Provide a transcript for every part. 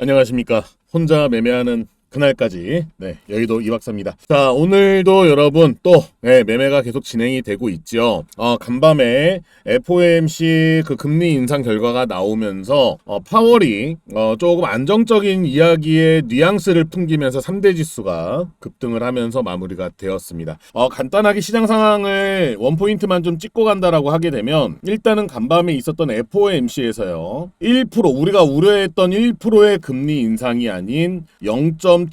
안녕하십니까. 혼자 매매하는 그날까지 여의도 이박사입니다. 자, 오늘도 여러분 또 매매가 계속 진행이 되고 있죠. 간밤에 FOMC 그 금리 인상 결과가 나오면서 파월이 조금 안정적인 이야기의 뉘앙스를 풍기면서 3대 지수가 급등을 하면서 마무리가 되었습니다. 간단하게 시장 상황을 원포인트만 좀 찍고 간다라고 하게 되면, 일단은 간밤에 있었던 FOMC에서요 1% 우리가 우려했던 1%의 금리 인상이 아닌 0.75%의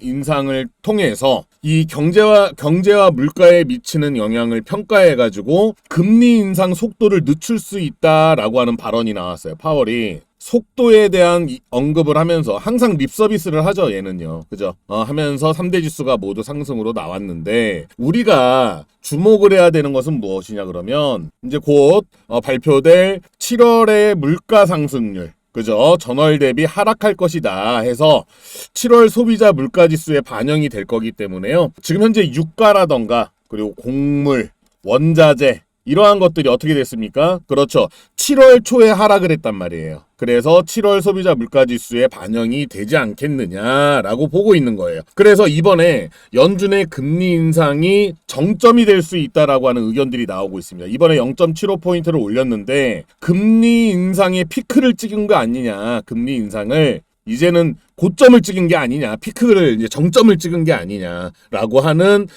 인상을 통해서 이 경제와 물가에 미치는 영향을 평가해가지고 금리 인상 속도를 늦출 수 있다라고 하는 발언이 나왔어요. 파월이 속도에 대한 언급을 하면서 항상 립 서비스를 하죠, 얘는요. 그죠? 하면서 3대 지수가 모두 상승으로 나왔는데, 우리가 주목을 해야 되는 것은 무엇이냐 그러면 이제 곧 발표될 7월의 물가 상승률, 그죠? 전월 대비 하락할 것이다 해서 7월 소비자 물가지수에 반영이 될 거기 때문에요. 지금 현재 유가라던가 그리고 곡물, 원자재 이러한 것들이 어떻게 됐습니까? 그렇죠. 7월 초에 하락을 했단 말이에요. 그래서 7월 소비자 물가지수에 반영이 되지 않겠느냐라고 보고 있는 거예요. 그래서 이번에 연준의 금리 인상이 정점이 될 수 있다라고 하는 의견들이 나오고 있습니다. 이번에 0.75포인트를 올렸는데 금리 인상의 피크를 찍은 거 아니냐. 금리 인상을 이제는 고점을 찍은 게 아니냐, 피크를 이제 정점을 찍은 게 아니냐라고 하는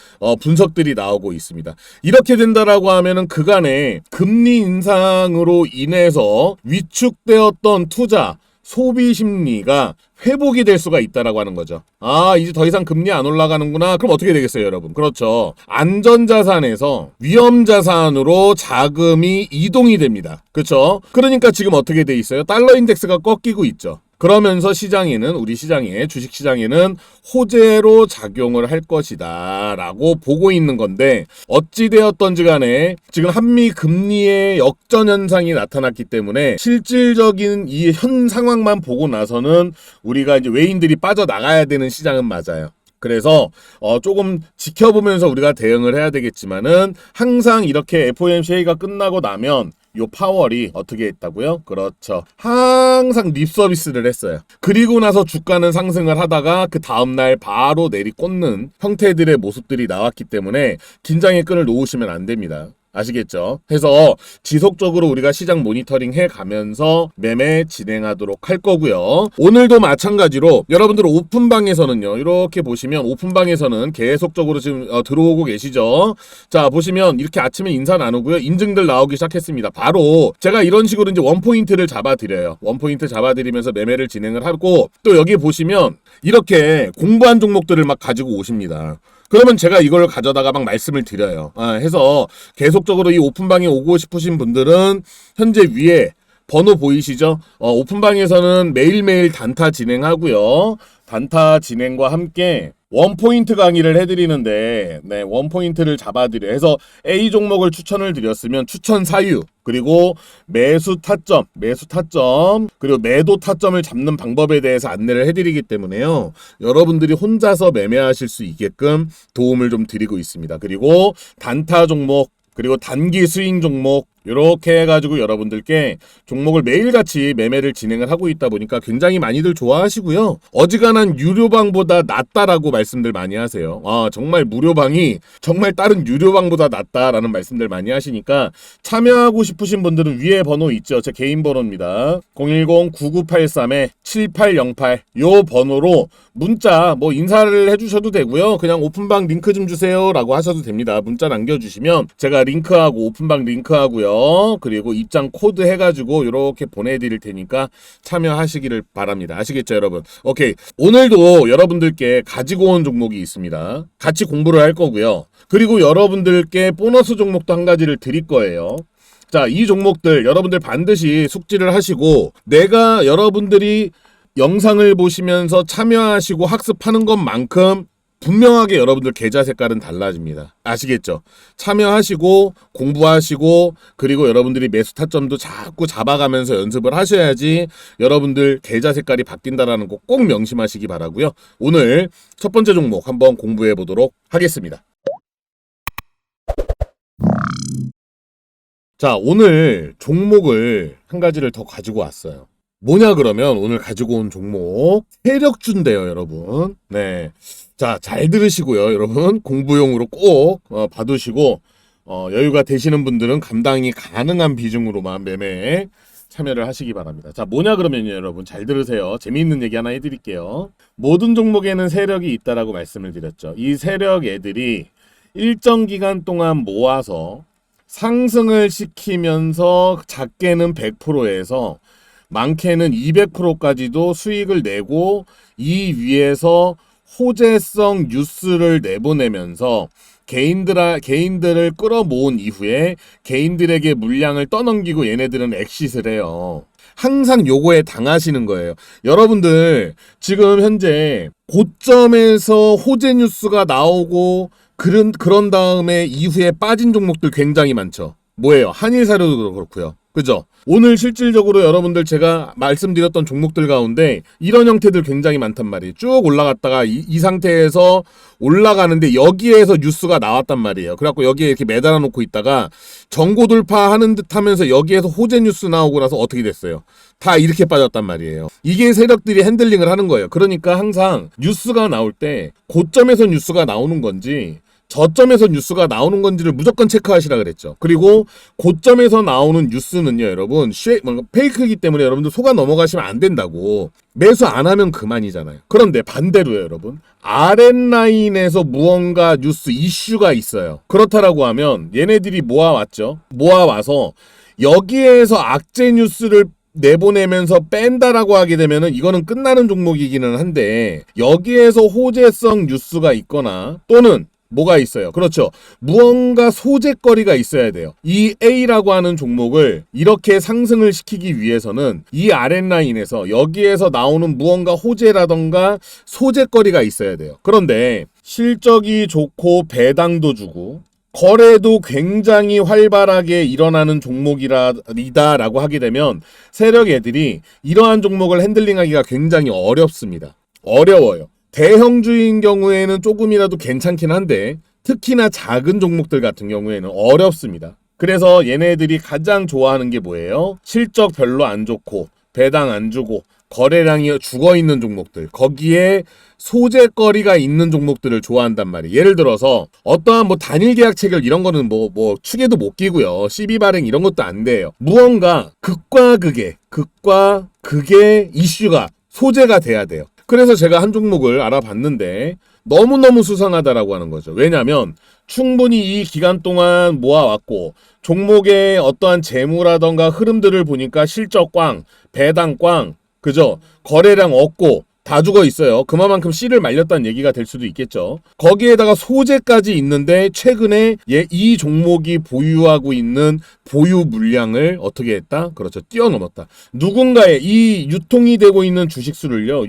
분석들이 나오고 있습니다. 이렇게 된다라고 하면은 그간의 금리 인상으로 인해서 위축되었던 투자, 소비 심리가 회복이 될 수가 있다라고 하는 거죠. 이제 더 이상 금리 안 올라가는구나. 그럼 어떻게 되겠어요, 여러분? 그렇죠. 안전자산에서 위험자산으로 자금이 이동이 됩니다. 그렇죠? 그러니까 지금 어떻게 돼 있어요? 달러 인덱스가 꺾이고 있죠. 그러면서 우리 시장에, 주식시장에는 호재로 작용을 할 것이다 라고 보고 있는 건데, 어찌되었던지 간에 지금 한미 금리의 역전 현상이 나타났기 때문에 실질적인 이 현 상황만 보고 나서는 우리가 이제 외인들이 빠져나가야 되는 시장은 맞아요. 그래서 조금 지켜보면서 우리가 대응을 해야 되겠지만은, 항상 이렇게 FOMC 회의가 끝나고 나면 요 파월이 어떻게 했다고요? 그렇죠. 항상 립 서비스를 했어요. 그리고 나서 주가는 상승을 하다가 그 다음날 바로 내리꽂는 형태들의 모습들이 나왔기 때문에 긴장의 끈을 놓으시면 안 됩니다. 아시겠죠? 해서 지속적으로 우리가 시장 모니터링 해가면서 매매 진행하도록 할 거고요. 오늘도 마찬가지로 여러분들 오픈방에서는요, 이렇게 보시면 오픈방에서는 계속적으로 지금 들어오고 계시죠? 자, 보시면 이렇게 아침에 인사 나누고요. 인증들 나오기 시작했습니다. 바로 제가 이런 식으로 이제 원포인트를 잡아드려요. 원포인트 잡아드리면서 매매를 진행을 하고, 또 여기 보시면 이렇게 공부한 종목들을 막 가지고 오십니다. 그러면 제가 이걸 가져다가 막 말씀을 드려요. 해서 계속적으로 이 오픈방에 오고 싶으신 분들은 현재 위에 번호 보이시죠? 오픈방에서는 매일매일 단타 진행하고요. 단타 진행과 함께 원포인트 강의를 해드리는데, 원포인트를 잡아드려 해서 A 종목을 추천을 드렸으면 추천 사유, 그리고 매수 타점, 그리고 매도 타점을 잡는 방법에 대해서 안내를 해드리기 때문에요. 여러분들이 혼자서 매매하실 수 있게끔 도움을 좀 드리고 있습니다. 그리고 단타 종목, 그리고 단기 스윙 종목, 이렇게 해가지고 여러분들께 종목을 매일같이 매매를 진행을 하고 있다 보니까 굉장히 많이들 좋아하시고요. 어지간한 유료방보다 낫다라고 말씀들 많이 하세요. 정말 무료방이 정말 다른 유료방보다 낫다라는 말씀들 많이 하시니까, 참여하고 싶으신 분들은 위에 번호 있죠. 제 개인 번호입니다. 010-9983-7808 요 번호로 문자 인사를 해주셔도 되고요. 그냥 오픈방 링크 좀 주세요 라고 하셔도 됩니다. 문자 남겨주시면 제가 링크하고 오픈방 링크하고요, 그리고 입장 코드 해가지고 이렇게 보내드릴 테니까 참여하시기를 바랍니다. 아시겠죠, 여러분? 오케이. 오늘도 여러분들께 가지고 온 종목이 있습니다. 같이 공부를 할 거고요. 그리고 여러분들께 보너스 종목도 한 가지를 드릴 거예요. 자, 이 종목들 여러분들 반드시 숙지를 하시고, 내가 여러분들이 영상을 보시면서 참여하시고 학습하는 것만큼 분명하게 여러분들 계좌 색깔은 달라집니다. 아시겠죠? 참여하시고 공부하시고, 그리고 여러분들이 매수 타점도 자꾸 잡아가면서 연습을 하셔야지 여러분들 계좌 색깔이 바뀐다라는 거 꼭 명심하시기 바라고요. 오늘 첫 번째 종목 한번 공부해 보도록 하겠습니다. 자, 오늘 종목을 한 가지를 더 가지고 왔어요. 뭐냐 그러면 오늘 가지고 온 종목 세력주인데요, 여러분. 네. 자, 잘 들으시고요, 여러분. 공부용으로 꼭 봐두시고 여유가 되시는 분들은 감당이 가능한 비중으로만 매매에 참여를 하시기 바랍니다. 자, 뭐냐 그러면요, 여러분. 잘 들으세요. 재미있는 얘기 하나 해드릴게요. 모든 종목에는 세력이 있다라고 말씀을 드렸죠. 이 세력 애들이 일정 기간 동안 모아서 상승을 시키면서 작게는 100%에서 많게는 200%까지도 수익을 내고 이 위에서 호재성 뉴스를 내보내면서 개인들을 끌어모은 이후에 개인들에게 물량을 떠넘기고 얘네들은 엑싯을 해요. 항상 요거에 당하시는 거예요. 여러분들 지금 현재 고점에서 호재 뉴스가 나오고 그런 다음에 이후에 빠진 종목들 굉장히 많죠. 뭐예요? 한일사료도 그렇고요. 그죠? 오늘 실질적으로 여러분들 제가 말씀드렸던 종목들 가운데 이런 형태들 굉장히 많단 말이에요. 쭉 올라갔다가 이 상태에서 올라가는데 여기에서 뉴스가 나왔단 말이에요. 그래갖고 여기에 이렇게 매달아 놓고 있다가 정고 돌파하는 듯 하면서 여기에서 호재 뉴스 나오고 나서 어떻게 됐어요? 다 이렇게 빠졌단 말이에요. 이게 세력들이 핸들링을 하는 거예요. 그러니까 항상 뉴스가 나올 때 고점에서 뉴스가 나오는 건지 저점에서 뉴스가 나오는 건지를 무조건 체크하시라 그랬죠. 그리고 고점에서 나오는 뉴스는요, 여러분, 페이크이기 때문에 여러분들 속아 넘어가시면 안 된다고. 매수 안 하면 그만이잖아요. 그런데 반대로요, 여러분. 아랫라인에서 무언가 뉴스 이슈가 있어요. 그렇다라고 하면 얘네들이 모아왔죠. 모아와서 여기에서 악재 뉴스를 내보내면서 뺀다라고 하게 되면은 이거는 끝나는 종목이기는 한데 여기에서 호재성 뉴스가 있거나 또는 뭐가 있어요? 그렇죠. 무언가 소재거리가 있어야 돼요. 이 A라고 하는 종목을 이렇게 상승을 시키기 위해서는 이 아랫라인에서 여기에서 나오는 무언가 호재라던가 소재거리가 있어야 돼요. 그런데 실적이 좋고 배당도 주고 거래도 굉장히 활발하게 일어나는 종목이다라고 하게 되면 세력 애들이 이러한 종목을 핸들링하기가 굉장히 어렵습니다. 어려워요. 대형주인 경우에는 조금이라도 괜찮긴 한데 특히나 작은 종목들 같은 경우에는 어렵습니다. 그래서 얘네들이 가장 좋아하는 게 뭐예요? 실적 별로 안 좋고 배당 안 주고 거래량이 죽어있는 종목들, 거기에 소재거리가 있는 종목들을 좋아한단 말이에요. 예를 들어서 어떠한 뭐 단일 계약 체결 이런 거는 뭐 축에도 못 끼고요. 시비 발행 이런 것도 안 돼요. 무언가 극과 극의 이슈가 소재가 돼야 돼요. 그래서 제가 한 종목을 알아봤는데 너무너무 수상하다라고 하는 거죠. 왜냐하면 충분히 이 기간 동안 모아왔고 종목의 어떠한 재무라던가 흐름들을 보니까 실적 꽝, 배당 꽝, 그죠? 거래량 없고 다 죽어 있어요. 그만큼 씨를 말렸다는 얘기가 될 수도 있겠죠. 거기에다가 소재까지 있는데 최근에 이 종목이 보유하고 있는 보유 물량을 어떻게 했다? 그렇죠. 뛰어넘었다. 누군가의 이 유통이 되고 있는 주식수를요.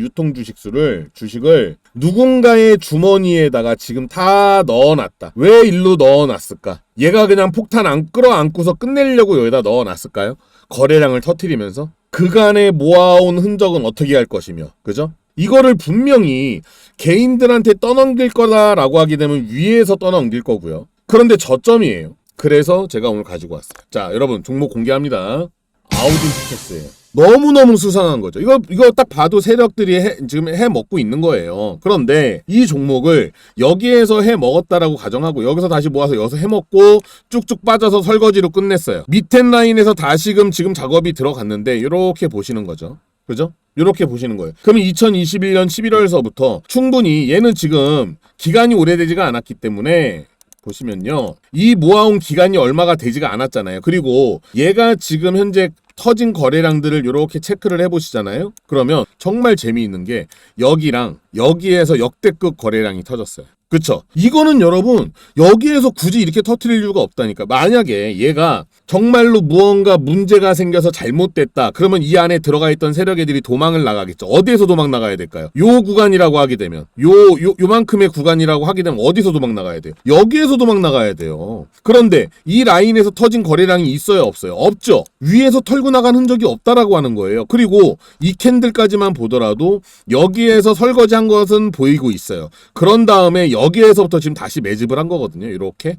주식을 누군가의 주머니에다가 지금 다 넣어놨다. 왜 일로 넣어놨을까? 얘가 그냥 폭탄 안 끌어안고서 끝내려고 여기다 넣어놨을까요? 거래량을 터뜨리면서? 그간에 모아온 흔적은 어떻게 할 것이며, 그죠? 이거를 분명히 개인들한테 떠넘길 거다라고 하게 되면 위에서 떠넘길 거고요. 그런데 저점이에요. 그래서 제가 오늘 가지고 왔어요. 자, 여러분 종목 공개합니다. 아우딘 티켓스예요. 너무너무 수상한 거죠. 이거 딱 봐도 세력들이 지금 해 먹고 있는 거예요. 그런데 이 종목을 여기에서 해 먹었다라고 가정하고 여기서 다시 모아서 여기서 해 먹고 쭉쭉 빠져서 설거지로 끝냈어요. 밑에 라인에서 다시금 지금 작업이 들어갔는데 이렇게 보시는 거죠. 그죠? 이렇게 보시는 거예요. 그러면 2021년 11월서부터 충분히 얘는 지금 기간이 오래되지가 않았기 때문에 보시면요. 이 모아온 기간이 얼마가 되지가 않았잖아요. 그리고 얘가 지금 현재 터진 거래량들을 이렇게 체크를 해보시잖아요. 그러면 정말 재미있는 게 여기랑 여기에서 역대급 거래량이 터졌어요. 그쵸? 이거는 여러분 여기에서 굳이 이렇게 터뜨릴 이유가 없다니까. 만약에 얘가 정말로 무언가 문제가 생겨서 잘못됐다. 그러면 이 안에 들어가 있던 세력 애들이 도망을 나가겠죠. 어디에서 도망 나가야 될까요? 요 구간이라고 하게 되면 요만큼의 구간이라고 하게 되면 어디서 도망 나가야 돼요? 여기에서 도망 나가야 돼요. 그런데 이 라인에서 터진 거래량이 있어요, 없어요? 없죠. 위에서 털고 나간 흔적이 없다라고 하는 거예요. 그리고 이 캔들까지만 보더라도 여기에서 설거지한 것은 보이고 있어요. 그런 다음에 여기에서부터 지금 다시 매집을 한 거거든요. 이렇게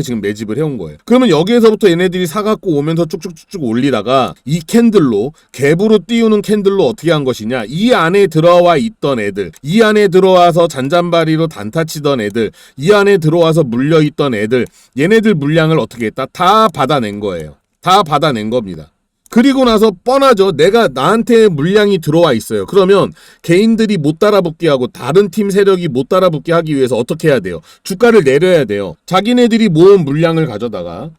지금 매집을 해온 거예요. 그러면 여기에서부터 얘네들이 사갖고 오면서 쭉쭉쭉쭉 올리다가 이 캔들로 갭으로 띄우는 캔들로 어떻게 한 것이냐, 이 안에 들어와 있던 애들, 이 안에 들어와서 잔잔바리로 단타 치던 애들, 이 안에 들어와서 물려있던 애들, 얘네들 물량을 어떻게 했다? 다 받아낸 거예요. 다 받아낸 겁니다. 그리고 나서 뻔하죠. 내가 나한테 물량이 들어와 있어요. 그러면 개인들이 못 따라붙게 하고 다른 팀 세력이 못 따라붙게 하기 위해서 어떻게 해야 돼요? 주가를 내려야 돼요. 자기네들이 모은 물량을 가져다가,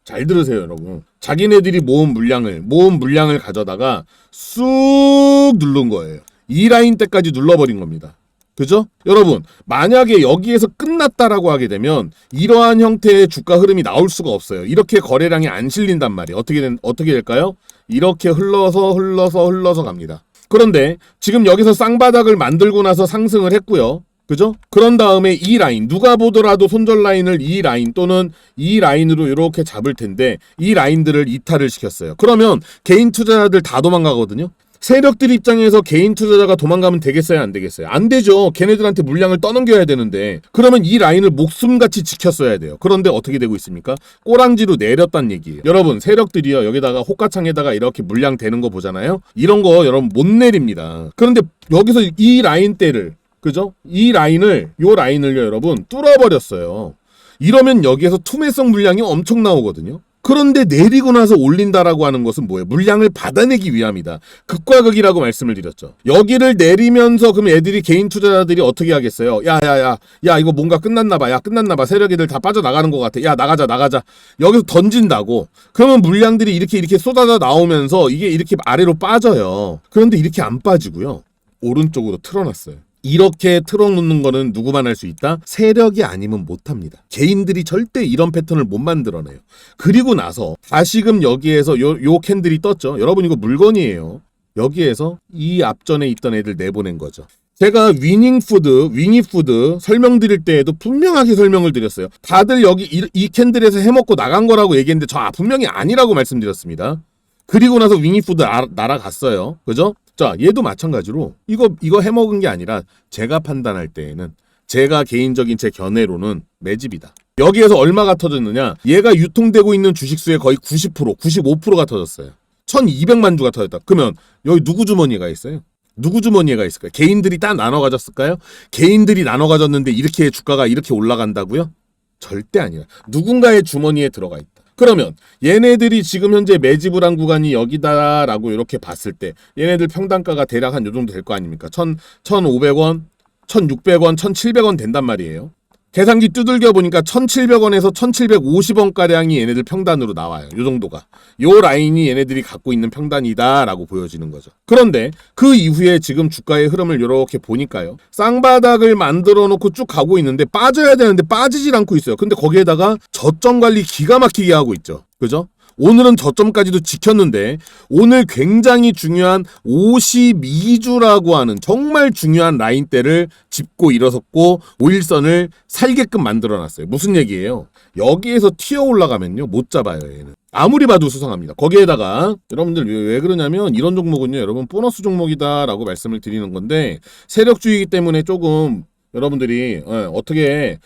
잘 들으세요 여러분, 자기네들이 모은 물량을 가져다가 쑥 누른 거예요. 이 라인 때까지 눌러버린 겁니다. 그죠? 여러분, 만약에 여기에서 끝났다라고 하게 되면 이러한 형태의 주가 흐름이 나올 수가 없어요. 이렇게 거래량이 안 실린단 말이에요. 어떻게 될까요? 이렇게 흘러서 갑니다. 그런데 지금 여기서 쌍바닥을 만들고 나서 상승을 했고요. 그죠? 그런 다음에 이 라인, 누가 보더라도 손절 라인을 이 라인 또는 이 라인으로 이렇게 잡을 텐데 이 라인들을 이탈을 시켰어요. 그러면 개인 투자자들 다 도망가거든요. 세력들 입장에서 개인 투자자가 도망가면 되겠어요, 안 되겠어요? 안 되죠. 걔네들한테 물량을 떠넘겨야 되는데, 그러면 이 라인을 목숨같이 지켰어야 돼요. 그런데 어떻게 되고 있습니까? 꼬랑지로 내렸단 얘기예요. 여러분, 세력들이요, 여기다가 호가창에다가 이렇게 물량 되는 거 보잖아요. 이런 거 여러분 못 내립니다. 그런데 여기서 이 라인대를, 그죠? 요 라인을요 여러분 뚫어버렸어요. 이러면 여기에서 투매성 물량이 엄청 나오거든요. 그런데 내리고 나서 올린다라고 하는 것은 뭐예요? 물량을 받아내기 위함이다. 극과 극이라고 말씀을 드렸죠. 여기를 내리면서 그럼 애들이, 개인 투자자들이 어떻게 하겠어요? 야 이거 뭔가 끝났나봐. 야 끝났나봐. 세력 애들 다 빠져나가는 것 같아. 야 나가자. 여기서 던진다고. 그러면 물량들이 이렇게 쏟아져 나오면서 이게 이렇게 아래로 빠져요. 그런데 이렇게 안 빠지고요. 오른쪽으로 틀어놨어요. 이렇게 틀어놓는 거는 누구만 할 수 있다? 세력이 아니면 못합니다. 개인들이 절대 이런 패턴을 못 만들어내요. 그리고 나서 다시금 여기에서 요 캔들이 떴죠. 여러분 이거 물건이에요. 여기에서 이 앞전에 있던 애들 내보낸 거죠. 제가 윙이푸드 설명드릴 때에도 분명하게 설명을 드렸어요. 다들 여기 이 캔들에서 해먹고 나간 거라고 얘기했는데 저 분명히 아니라고 말씀드렸습니다. 그리고 나서 윙이푸드 날아갔어요. 그죠? 자, 얘도 마찬가지로 이거 해먹은 게 아니라 제가 판단할 때에는, 제가 개인적인 제 견해로는 매집이다. 여기에서 얼마가 터졌느냐? 얘가 유통되고 있는 주식수의 거의 90%, 95%가 터졌어요. 1200만 주가 터졌다. 그러면 여기 누구 주머니가 있어요? 누구 주머니에 있을까요? 개인들이 다 나눠 가졌을까요? 개인들이 나눠 가졌는데 이렇게 주가가 이렇게 올라간다고요? 절대 아니야. 누군가의 주머니에 들어가 있다. 그러면 얘네들이 지금 현재 매집을 한 구간이 여기다라고 이렇게 봤을 때 얘네들 평단가가 대략 한 요 정도 될 거 아닙니까? 1,500원, 1,600원, 1,700원 된단 말이에요. 계산기 두들겨 보니까 1,700원에서 1,750원가량이 얘네들 평단으로 나와요. 요 정도가. 요 라인이 얘네들이 갖고 있는 평단이다라고 보여지는 거죠. 그런데 그 이후에 지금 주가의 흐름을 이렇게 보니까요. 쌍바닥을 만들어 놓고 쭉 가고 있는데 빠져야 되는데 빠지질 않고 있어요. 근데 거기에다가 저점 관리 기가 막히게 하고 있죠. 그죠? 오늘은 저점까지도 지켰는데 오늘 굉장히 중요한 52주라고 하는 정말 중요한 라인대를 짚고 일어섰고 5일선을 살게끔 만들어놨어요. 무슨 얘기예요? 여기에서 튀어 올라가면요 못 잡아요. 얘는 아무리 봐도 수상합니다. 거기에다가 여러분들 왜 그러냐면 이런 종목은요 여러분 보너스 종목이다라고 말씀을 드리는 건데 세력주의이기 때문에 조금 여러분들이 어떻게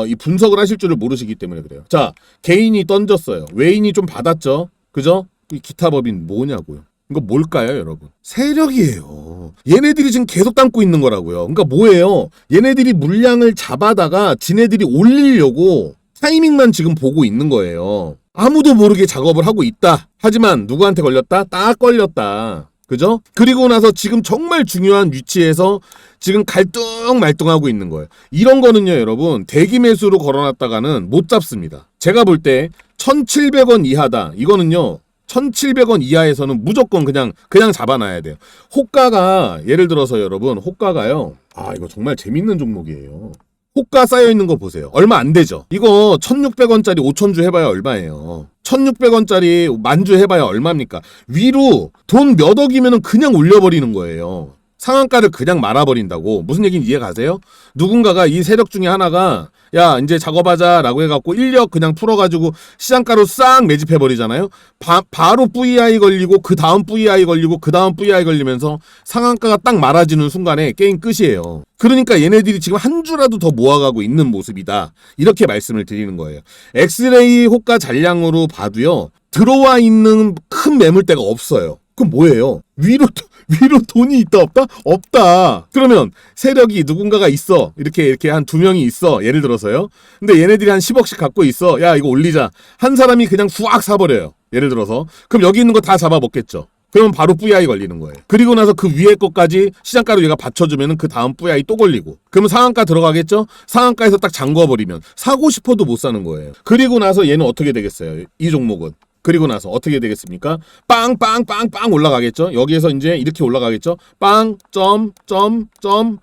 이 분석을 하실 줄을 모르시기 때문에 그래요. 자, 개인이 던졌어요. 외인이 좀 받았죠. 그죠? 이 기타 법인 뭐냐고요. 이거 뭘까요, 여러분? 세력이에요. 얘네들이 지금 계속 담고 있는 거라고요. 그러니까 뭐예요? 얘네들이 물량을 잡아다가 지네들이 올리려고 타이밍만 지금 보고 있는 거예요. 아무도 모르게 작업을 하고 있다. 하지만 누구한테 걸렸다? 딱 걸렸다. 그죠? 그리고 나서 지금 정말 중요한 위치에서 지금 갈뚱말뚱하고 있는 거예요. 이런 거는요, 여러분, 대기 매수로 걸어놨다가는 못 잡습니다. 제가 볼 때 1,700원 이하다. 이거는요, 1,700원 이하에서는 무조건 그냥 잡아놔야 돼요. 호가가, 예를 들어서 여러분, 호가가요. 이거 정말 재밌는 종목이에요. 호가 쌓여있는 거 보세요. 얼마 안 되죠? 이거 1,600원짜리 5,000주 해봐야 얼마예요? 1,600원짜리 10,000주 해봐야 얼마입니까? 위로 돈 몇 억이면 그냥 올려버리는 거예요. 상한가를 그냥 말아버린다고. 무슨 얘기인지 이해 가세요? 누군가가 이 세력 중에 하나가 야 이제 작업하자라고 해갖고 인력 그냥 풀어가지고 시장가로 싹 매집해버리잖아요. 바로 VI 걸리고 그 다음 VI 걸리고 그 다음 VI 걸리면서 상한가가 딱 말아지는 순간에 게임 끝이에요. 그러니까 얘네들이 지금 한 주라도 더 모아가고 있는 모습이다. 이렇게 말씀을 드리는 거예요. 엑스레이 호가 잔량으로 봐도요. 들어와 있는 큰 매물대가 없어요. 그럼 뭐예요? 위로 돈이 있다 없다? 없다. 그러면 세력이 누군가가 있어. 이렇게 한 2명이 있어. 예를 들어서요. 근데 얘네들이 한 10억씩 갖고 있어. 야 이거 올리자. 한 사람이 그냥 후악 사버려요. 예를 들어서. 그럼 여기 있는 거 다 잡아먹겠죠. 그러면 바로 VI 걸리는 거예요. 그리고 나서 그 위에 것까지 시장가로 얘가 받쳐주면 그 다음 VI 또 걸리고. 그러면 상한가 들어가겠죠? 상한가에서 딱 잠궈버리면 사고 싶어도 못 사는 거예요. 그리고 나서 얘는 어떻게 되겠어요? 이 종목은. 그리고 나서 어떻게 되겠습니까? 빵 올라가겠죠? 여기에서 이제 이렇게 올라가겠죠? 빵,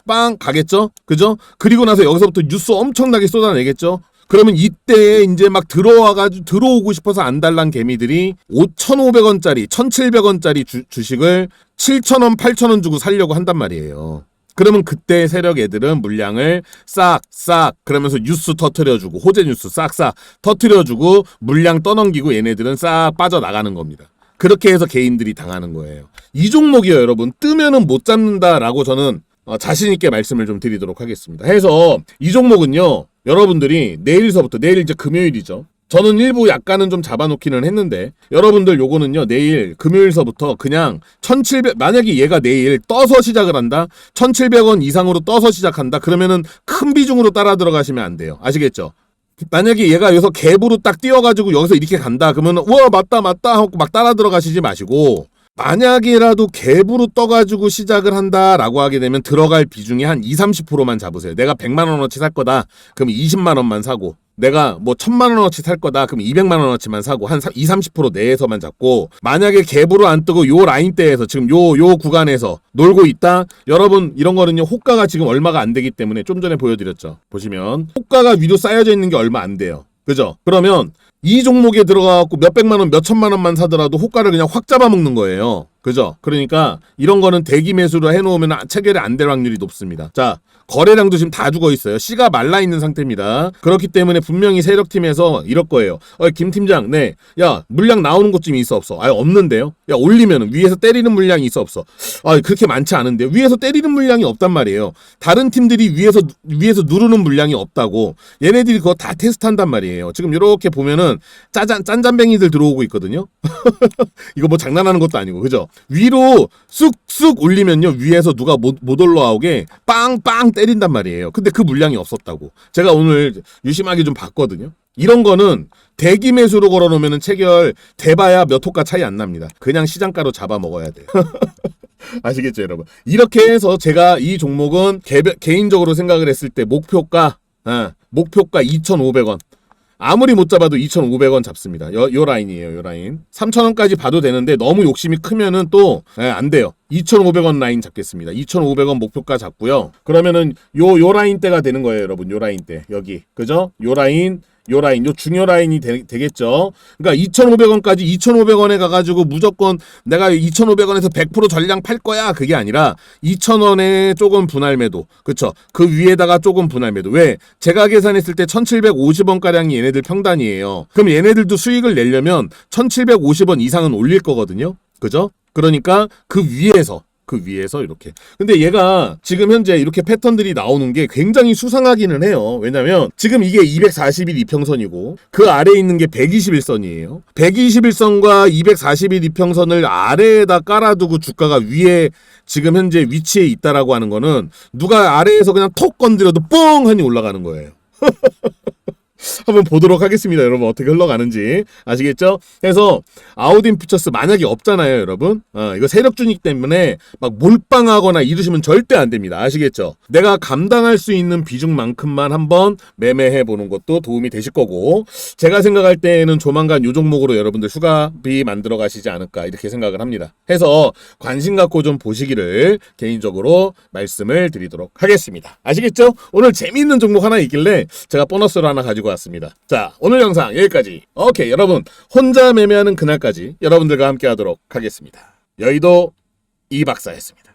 빵 가겠죠? 그죠? 그리고 나서 여기서부터 뉴스 엄청나게 쏟아내겠죠? 그러면 이때 이제 막 들어오고 싶어서 안달난 개미들이 5,500원짜리, 1,700원짜리 주식을 7,000원, 8,000원 주고 살려고 한단 말이에요. 그러면 그때 세력 애들은 물량을 싹 그러면서 뉴스 터트려주고 호재 뉴스 싹 터트려주고 물량 떠넘기고 얘네들은 싹 빠져나가는 겁니다. 그렇게 해서 개인들이 당하는 거예요. 이 종목이요 여러분 뜨면은 못 잡는다라고 저는 자신 있게 말씀을 좀 드리도록 하겠습니다. 해서 이 종목은요 여러분들이 내일 이제 금요일이죠. 저는 일부 약간은 좀 잡아놓기는 했는데 여러분들 요거는요 내일 금요일서부터 그냥 1,700 만약에 얘가 내일 떠서 시작을 한다 1,700원 이상으로 떠서 시작한다 그러면은 큰 비중으로 따라 들어가시면 안 돼요. 아시겠죠? 만약에 얘가 여기서 갭으로 딱 뛰어가지고 여기서 이렇게 간다 그러면 우와 맞다 하고 막 따라 들어가시지 마시고 만약에라도 갭으로 떠가지고 시작을 한다라고 하게 되면 들어갈 비중이 한 20-30%만 잡으세요. 내가 100만원어치 살 거다 그럼 20만원만 사고 내가 뭐 1000만원어치 살 거다 그럼 200만원어치만 사고 한 20-30% 내에서만 잡고 만약에 갭으로 안 뜨고 요 라인대에서 지금 요 구간에서 놀고 있다 여러분 이런 거는요 호가가 지금 얼마가 안 되기 때문에 좀 전에 보여드렸죠. 보시면 호가가 위로 쌓여져 있는 게 얼마 안 돼요. 그죠? 그러면 이 종목에 들어가갖고 몇백만원, 몇천만원만 사더라도 호가를 그냥 확 잡아먹는 거예요. 그죠? 그러니까 이런 거는 대기 매수로 해놓으면 체결이 안 될 확률이 높습니다. 자, 거래량도 지금 다 죽어 있어요. 씨가 말라 있는 상태입니다. 그렇기 때문에 분명히 세력팀에서 이럴 거예요. 김 팀장, 네, 야 물량 나오는 곳 좀 있어 없어? 없는데요. 야 올리면은 위에서 때리는 물량이 있어 없어? 그렇게 많지 않은데요. 위에서 때리는 물량이 없단 말이에요. 다른 팀들이 위에서 누르는 물량이 없다고. 얘네들이 그거 다 테스트한단 말이에요. 지금 이렇게 보면은 짠잔뱅이들 들어오고 있거든요. 이거 뭐 장난하는 것도 아니고, 그죠? 위로 쑥쑥 올리면요 위에서 누가 못 올라오게 빵빵 때린단 말이에요. 근데 그 물량이 없었다고. 제가 오늘 유심하게 좀 봤거든요. 이런 거는 대기 매수로 걸어놓으면 체결 돼봐야 몇 호가 차이 안 납니다. 그냥 시장가로 잡아먹어야 돼요. 아시겠죠 여러분? 이렇게 해서 제가 이 종목은 개인적으로 생각을 했을 때 목표가 2,500원. 아무리 못 잡아도 2,500원 잡습니다. 요 라인이에요. 요 라인. 3,000원까지 봐도 되는데 너무 욕심이 크면은 또 안 돼요. 2,500원 라인 잡겠습니다. 2,500원 목표가 잡고요. 그러면은 요 라인대가 되는 거예요, 여러분. 요 라인대. 여기. 그죠? 요 라인, 요 중요 라인이 되겠죠. 그러니까 2,500원까지 2,500원에 가가지고 무조건 내가 2,500원에서 100% 전량 팔 거야. 그게 아니라 2,000원에 조금 분할 매도. 그쵸? 그 위에다가 조금 분할 매도. 왜? 제가 계산했을 때 1,750원가량이 얘네들 평단이에요. 그럼 얘네들도 수익을 내려면 1,750원 이상은 올릴 거거든요. 그죠? 그러니까 그 위에서 이렇게. 근데 얘가 지금 현재 이렇게 패턴들이 나오는 게 굉장히 수상하기는 해요. 왜냐면 지금 이게 240일 이평선이고 그 아래에 있는 게 121선이에요. 121선과 240일 이평선을 아래에다 깔아두고 주가가 위에 지금 현재 위치에 있다라고 하는 거는 누가 아래에서 그냥 톡 건드려도 뻥 하니 올라가는 거예요. 한번 보도록 하겠습니다. 여러분 어떻게 흘러가는지 아시겠죠? 그래서 아우딘 퓨처스 만약에 없잖아요 여러분. 이거 세력주니기 때문에 막 몰빵하거나 이러시면 절대 안 됩니다. 아시겠죠? 내가 감당할 수 있는 비중만큼만 한번 매매해보는 것도 도움이 되실 거고 제가 생각할 때는 조만간 요 종목으로 여러분들 휴가비 만들어 가시지 않을까 이렇게 생각을 합니다. 해서 관심 갖고 좀 보시기를 개인적으로 말씀을 드리도록 하겠습니다. 아시겠죠? 오늘 재미있는 종목 하나 있길래 제가 보너스로 하나 가지고 왔습니다. 자, 오늘 영상 여기까지. 오케이, 여러분 혼자 매매하는 그날까지 여러분들과 함께 하도록 하겠습니다. 여의도 이박사였습니다.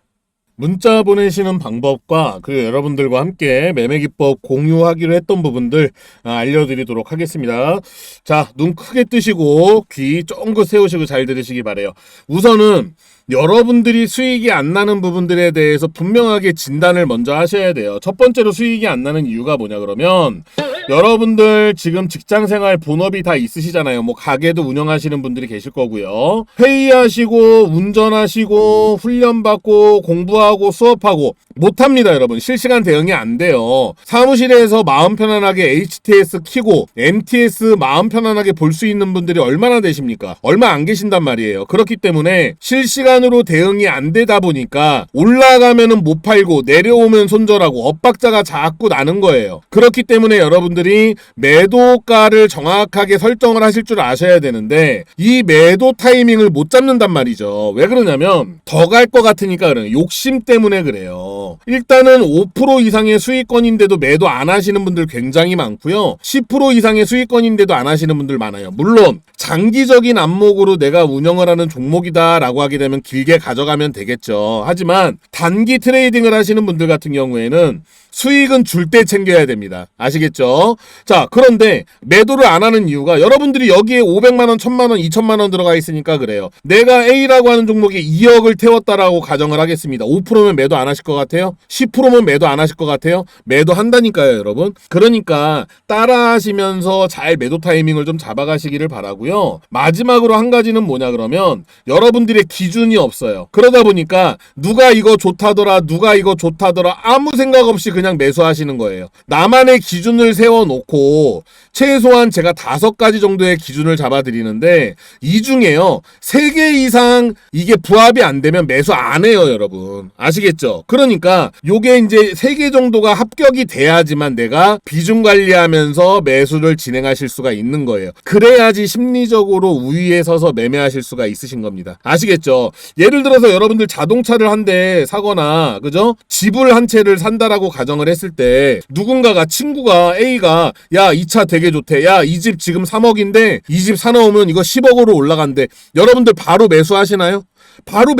문자 보내시는 방법과 그리고 여러분들과 함께 매매기법 공유하기로 했던 부분들 알려드리도록 하겠습니다. 자, 눈 크게 뜨시고 귀 쫑긋 세우시고 잘 들으시기 바래요. 우선은 여러분들이 수익이 안 나는 부분들에 대해서 분명하게 진단을 먼저 하셔야 돼요. 첫 번째로 수익이 안 나는 이유가 뭐냐 그러면 여러분들 지금 직장생활 본업이 다 있으시잖아요. 뭐 가게도 운영하시는 분들이 계실 거고요. 회의하시고 운전하시고 훈련받고 공부하고 수업하고 못합니다. 여러분 실시간 대응이 안 돼요. 사무실에서 마음 편안하게 HTS 키고 MTS 마음 편안하게 볼 수 있는 분들이 얼마나 되십니까? 얼마 안 계신단 말이에요. 그렇기 때문에 실시간으로 대응이 안 되다 보니까 올라가면은 못 팔고 내려오면 손절하고 엇박자가 자꾸 나는 거예요. 그렇기 때문에 여러분들이 매도가를 정확하게 설정을 하실 줄 아셔야 되는데 이 매도 타이밍을 못 잡는단 말이죠. 왜 그러냐면 더 갈 것 같으니까 그래요. 욕심 때문에 그래요. 일단은 5% 이상의 수익권인데도 매도 안 하시는 분들 굉장히 많고요. 10% 이상의 수익권인데도 안 하시는 분들 많아요. 물론 장기적인 안목으로 내가 운영을 하는 종목이다 라고 하게 되면 길게 가져가면 되겠죠. 하지만 단기 트레이딩을 하시는 분들 같은 경우에는 수익은 줄 때 챙겨야 됩니다. 아시겠죠? 자, 그런데 매도를 안 하는 이유가 여러분들이 여기에 500만원, 1000만원, 2000만원 들어가 있으니까 그래요. 내가 A라고 하는 종목에 2억을 태웠다라고 가정을 하겠습니다. 5%면 매도 안 하실 것 같아요? 10%면 매도 안 하실 것 같아요? 매도 한다니까요, 여러분. 그러니까 따라 하시면서 잘 매도 타이밍을 좀 잡아가시기를 바라고요. 마지막으로 한 가지는 뭐냐 그러면 여러분들의 기준이 없어요. 그러다 보니까 누가 이거 좋다더라, 누가 이거 좋다더라 아무 생각 없이 그냥 매수하시는 거예요. 나만의 기준을 세워놓고 최소한 제가 5가지 정도의 기준을 잡아드리는데 이 중에요 3개 이상 이게 부합이 안 되면 매수 안 해요, 여러분. 아시겠죠? 그러니까 요게 이제 3개 정도가 합격이 돼야지만 내가 비중 관리하면서 매수를 진행하실 수가 있는 거예요. 그래야지 심리적으로 우위에 서서 매매하실 수가 있으신 겁니다. 아시겠죠? 예를 들어서 여러분들 자동차를 한 대 사거나 그죠? 집을 한 채를 산다라고 가정을 했을 때 누군가가 친구가 A가 야, 이 차 되게 좋대. 야, 이 집 지금 3억인데 이 집 사놓으면 이거 10억으로 올라간대. 여러분들 바로 매수하시나요? 바로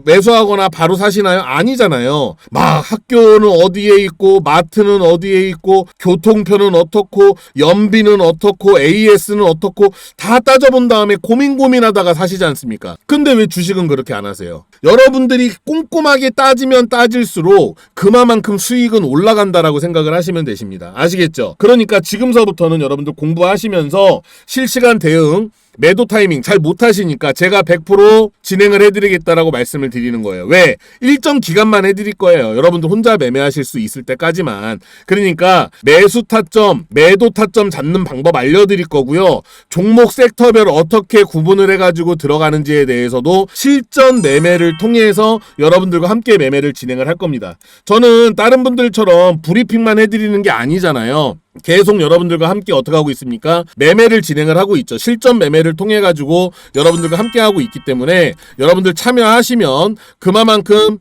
매수하거나 바로 사시나요? 아니잖아요. 막 학교는 어디에 있고 마트는 어디에 있고 교통편은 어떻고 연비는 어떻고 AS는 어떻고 다 따져본 다음에 고민하다가 사시지 않습니까? 근데 왜 주식은 그렇게 안 하세요? 여러분들이 꼼꼼하게 따지면 따질수록 그만큼 수익은 올라간다라고 생각을 하시면 되십니다. 아시겠죠? 그러니까 지금서부터는 여러분들 공부하시면서 실시간 대응 매도 타이밍 잘 못하시니까 제가 100% 진행을 해드리겠다라고 말씀을 드리는 거예요. 왜? 일정 기간만 해드릴 거예요. 여러분들 혼자 매매하실 수 있을 때까지만. 그러니까 매수 타점, 매도 타점 잡는 방법 알려드릴 거고요. 종목 섹터별 어떻게 구분을 해가지고 들어가는지에 대해서도 실전 매매를 통해서 여러분들과 함께 매매를 진행을 할 겁니다. 저는 다른 분들처럼 브리핑만 해드리는 게 아니잖아요. 계속 여러분들과 함께 어떻게 하고 있습니까? 매매를 진행을 하고 있죠. 실전 매매를 통해 가지고 여러분들과 함께 하고 있기 때문에 여러분들 참여하시면 그만큼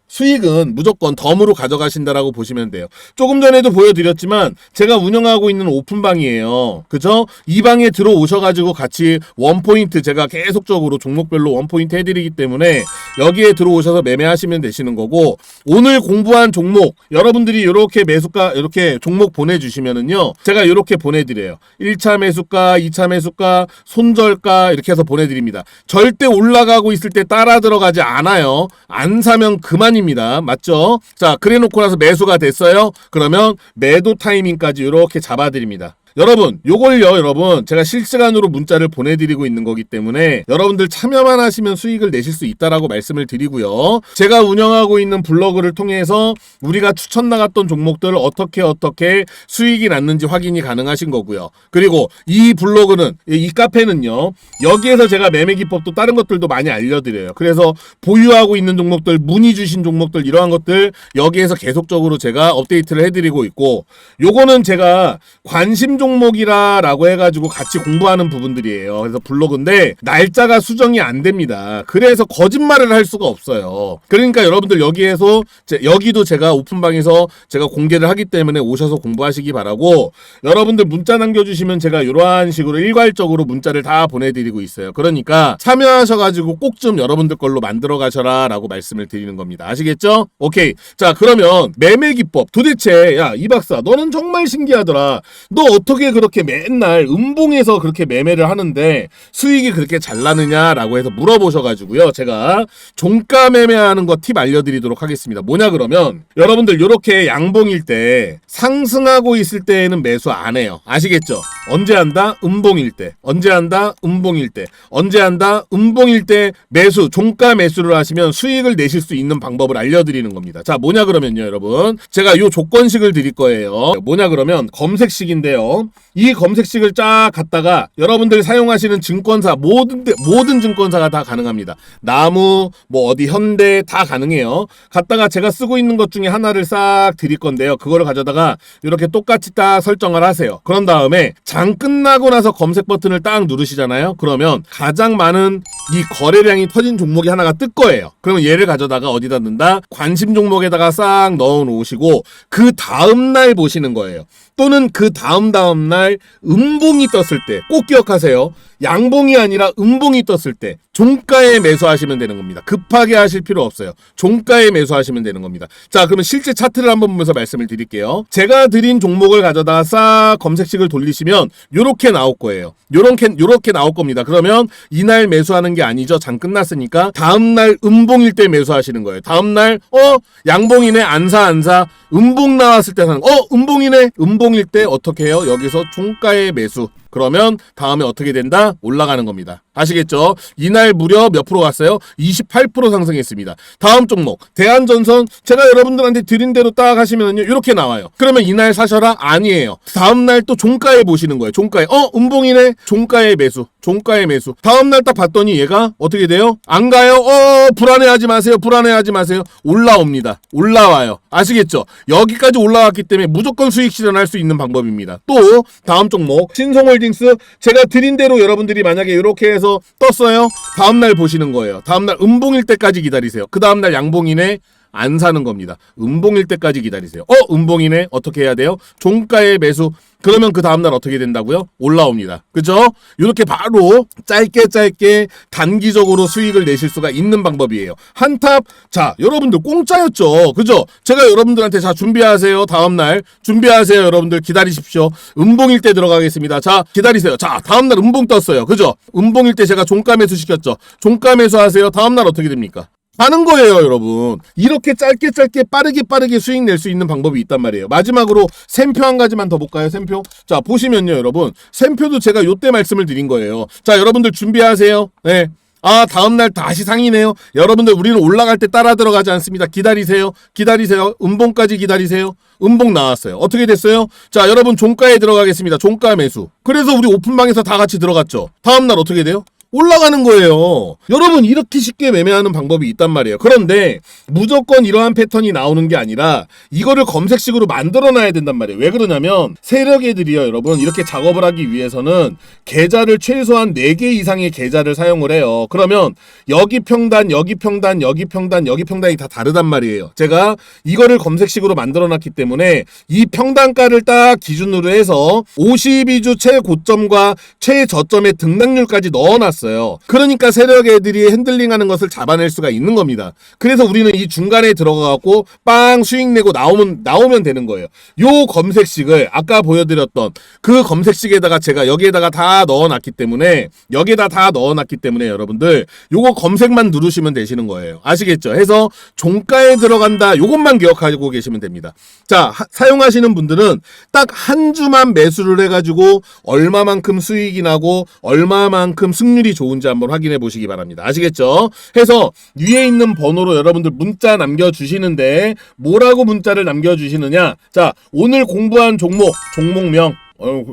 수익은 무조건 덤으로 가져가신다라고 보시면 돼요. 조금 전에도 보여드렸지만 제가 운영하고 있는 오픈방이에요. 그죠? 이 방에 들어오셔가지고 같이 원포인트 제가 계속적으로 종목별로 원포인트 해드리기 때문에 여기에 들어오셔서 매매하시면 되시는 거고 오늘 공부한 종목 여러분들이 이렇게 매수가 이렇게 종목 보내주시면은요 제가 이렇게 보내드려요. 1차 매수가, 2차 매수가, 손절가 이렇게 해서 보내드립니다. 절대 올라가고 있을 때 따라 들어가지 않아요. 안 사면 그만입니다. 맞죠? 자, 그래 놓고 나서 매수가 됐어요. 그러면 매도 타이밍까지 이렇게 잡아드립니다. 여러분, 요걸요, 여러분, 제가 실시간으로 문자를 보내드리고 있는 거기 때문에 여러분들 참여만 하시면 수익을 내실 수 있다라고 말씀을 드리고요. 제가 운영하고 있는 블로그를 통해서 우리가 추천 나갔던 종목들을 어떻게 수익이 났는지 확인이 가능하신 거고요. 그리고 이 블로그는, 이 카페는요, 여기에서 제가 매매 기법도 다른 것들도 많이 알려드려요. 그래서 보유하고 있는 종목들, 문의 주신 종목들, 이러한 것들 여기에서 계속적으로 제가 업데이트를 해드리고 있고, 요거는 제가 관심 종목이라고 해가지고 같이 공부하는 부분들이에요. 그래서 블로그인데 날짜가 수정이 안 됩니다. 그래서 거짓말을 할 수가 없어요. 그러니까 여러분들 여기에서 여기도 제가 오픈방에서 제가 공개를 하기 때문에 오셔서 공부하시기 바라고, 여러분들 문자 남겨주시면 제가 이러한 식으로 일괄적으로 문자를 다 보내드리고 있어요. 그러니까 참여하셔가지고 꼭 좀 여러분들 걸로 만들어 가셔라 라고 말씀을 드리는 겁니다. 아시겠죠? 오케이. 자, 그러면 매매 기법 도대체, 야, 이 박사 너는 정말 신기하더라. 너 어떻게 그렇게 맨날 음봉에서 그렇게 매매를 하는데 수익이 그렇게 잘 나느냐라고 해서 물어보셔가지고요, 제가 종가 매매하는 거 팁 알려드리도록 하겠습니다. 뭐냐 그러면, 여러분들 요렇게 양봉일 때 상승하고 있을 때에는 매수 안 해요. 아시겠죠? 언제 한다? 음봉일 때. 언제 한다? 음봉일 때. 언제 한다? 음봉일 때 매수, 종가 매수를 하시면 수익을 내실 수 있는 방법을 알려드리는 겁니다. 자, 뭐냐 그러면요, 여러분, 제가 요 조건식을 드릴 거예요. 뭐냐 그러면 검색식인데요. 이 검색식을 쫙 갖다가 여러분들이 사용하시는 증권사, 모든 증권사가 다 가능합니다. 나무, 뭐 어디 현대 다 가능해요. 갖다가 제가 쓰고 있는 것 중에 하나를 싹 드릴 건데요. 그거를 가져다가 이렇게 똑같이 딱 설정을 하세요. 그런 다음에 장 끝나고 나서 검색 버튼을 딱 누르시잖아요. 그러면 가장 많은 이 거래량이 터진 종목이 하나가 뜰 거예요. 그러면 얘를 가져다가 어디다 넣는다? 관심 종목에다가 싹 넣어 놓으시고 그 다음날 보시는 거예요. 또는 그 다음날 음봉이 떴을 때, 꼭 기억하세요. 양봉이 아니라 음봉이 떴을 때 종가에 매수하시면 되는 겁니다. 급하게 하실 필요 없어요. 종가에 매수하시면 되는 겁니다. 자, 그러면 실제 차트를 한번 보면서 말씀을 드릴게요. 제가 드린 종목을 가져다 싹 검색식을 돌리시면 요렇게 나올 거예요. 요렇게 나올 겁니다. 그러면 이날 매수하는 게 아니죠. 장 끝났으니까 다음날 음봉일 때 매수하시는 거예요. 다음날 양봉이네, 안 사. 음봉 나왔을 때 사는, 음봉이네. 음봉일 때 어떻게 해요? 여기서 종가에 매수. 그러면 다음에 어떻게 된다? 올라가는 겁니다. 아시겠죠? 이날 무려 몇 프로 갔어요? 28% 상승했습니다. 다음 종목 대한전선, 제가 여러분들한테 드린 대로 딱 하시면요 이렇게 나와요. 그러면 이날 사셔라? 아니에요. 다음날 또 종가에 보시는 거예요. 종가에 음봉이네? 종가에 매수. 종가에 매수. 다음날 딱 봤더니 얘가 어떻게 돼요? 안 가요? 불안해하지 마세요. 올라옵니다. 올라와요. 아시겠죠? 여기까지 올라왔기 때문에 무조건 수익 실현할 수 있는 방법입니다. 또 다음 종목 신성홀딩스, 제가 드린 대로 여러분들이 만약에 이렇게 해서 떴어요. 다음날 보시는 거예요. 다음날 음봉일 때까지 기다리세요. 그 다음날 양봉이네? 안 사는 겁니다. 음봉일 때까지 기다리세요. 음봉이네? 어떻게 해야 돼요? 종가에 매수. 그러면 그 다음날 어떻게 된다고요? 올라옵니다. 그죠? 이렇게 바로 짧게 단기적으로 수익을 내실 수가 있는 방법이에요. 한탑, 자, 여러분들 공짜였죠. 그죠? 제가 여러분들한테 자, 준비하세요. 다음날 준비하세요. 여러분들 기다리십시오. 음봉일 때 들어가겠습니다. 자, 기다리세요. 자, 다음날 음봉 떴어요. 그죠? 음봉일 때 제가 종가 매수 시켰죠. 종가 매수 하세요. 다음날 어떻게 됩니까? 하는 거예요, 여러분. 이렇게 짧게 빠르게 수익 낼 수 있는 방법이 있단 말이에요. 마지막으로 샘표 한 가지만 더 볼까요? 샘표. 자, 보시면요, 여러분. 샘표도 제가 요때 말씀을 드린 거예요. 자, 여러분들 준비하세요. 네. 다음날 다시 상이네요. 여러분들, 우리는 올라갈 때 따라 들어가지 않습니다. 기다리세요. 음봉까지 기다리세요. 음봉 나왔어요. 어떻게 됐어요? 자, 여러분 종가에 들어가겠습니다. 종가 매수. 그래서 우리 오픈방에서 다 같이 들어갔죠. 다음날 어떻게 돼요? 올라가는 거예요. 여러분, 이렇게 쉽게 매매하는 방법이 있단 말이에요. 그런데 무조건 이러한 패턴이 나오는 게 아니라 이거를 검색식으로 만들어 놔야 된단 말이에요. 왜 그러냐면 세력애들이요, 여러분, 이렇게 작업을 하기 위해서는 계좌를 최소한 4개 이상의 계좌를 사용을 해요. 그러면 여기 평단이 다 다르단 말이에요. 제가 이거를 검색식으로 만들어 놨기 때문에 이 평단가를 딱 기준으로 해서 52주 최고점과 최저점의 등락률까지 넣어놨어요. 그러니까 세력 애들이 핸들링하는 것을 잡아낼 수가 있는 겁니다. 그래서 우리는 이 중간에 들어가갖고 빵 수익 내고 나오면 되는 거예요. 요 검색식을 아까 보여드렸던 그 검색식에다가 제가 여기에다가 다 넣어놨기 때문에 여러분들 요거 검색만 누르시면 되시는 거예요. 아시겠죠? 해서 종가에 들어간다, 요것만 기억하고 계시면 됩니다. 자, 사용하시는 분들은 딱 한 주만 매수를 해가지고 얼마만큼 수익이 나고 얼마만큼 승률이 좋은지 한번 확인해 보시기 바랍니다. 아시겠죠? 해서 위에 있는 번호로 여러분들 문자 남겨주시는데 뭐라고 문자를 남겨주시느냐? 자, 오늘 공부한 종목명,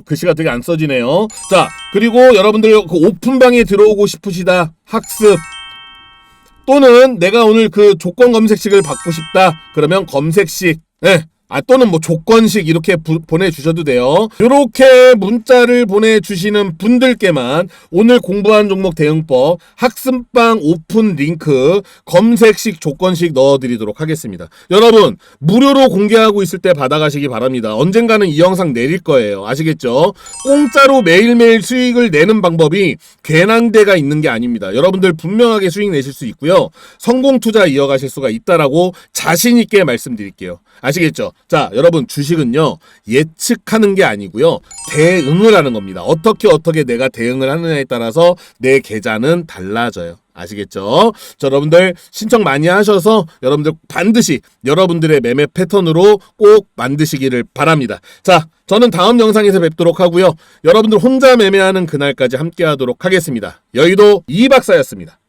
글씨가 되게 안 써지네요. 자, 그리고 여러분들 그 오픈방에 들어오고 싶으시다, 학습, 또는 내가 오늘 그 조건 검색식을 받고 싶다, 그러면 검색식, 네, 또는 뭐 조건식 이렇게 보내주셔도 돼요. 이렇게 문자를 보내주시는 분들께만 오늘 공부한 종목 대응법 학습방 오픈 링크 검색식 조건식 넣어드리도록 하겠습니다. 여러분 무료로 공개하고 있을 때 받아가시기 바랍니다. 언젠가는 이 영상 내릴 거예요. 아시겠죠? 공짜로 매일매일 수익을 내는 방법이 괜한데가 있는 게 아닙니다. 여러분들 분명하게 수익 내실 수 있고요. 성공 투자 이어가실 수가 있다라고 자신 있게 말씀드릴게요. 아시겠죠? 자, 여러분 주식은요 예측하는 게 아니고요 대응을 하는 겁니다. 어떻게 내가 대응을 하느냐에 따라서 내 계좌는 달라져요. 아시겠죠? 자, 여러분들 신청 많이 하셔서 여러분들 반드시 여러분들의 매매 패턴으로 꼭 만드시기를 바랍니다. 자, 저는 다음 영상에서 뵙도록 하고요. 여러분들 혼자 매매하는 그날까지 함께 하도록 하겠습니다. 여의도 이 박사였습니다.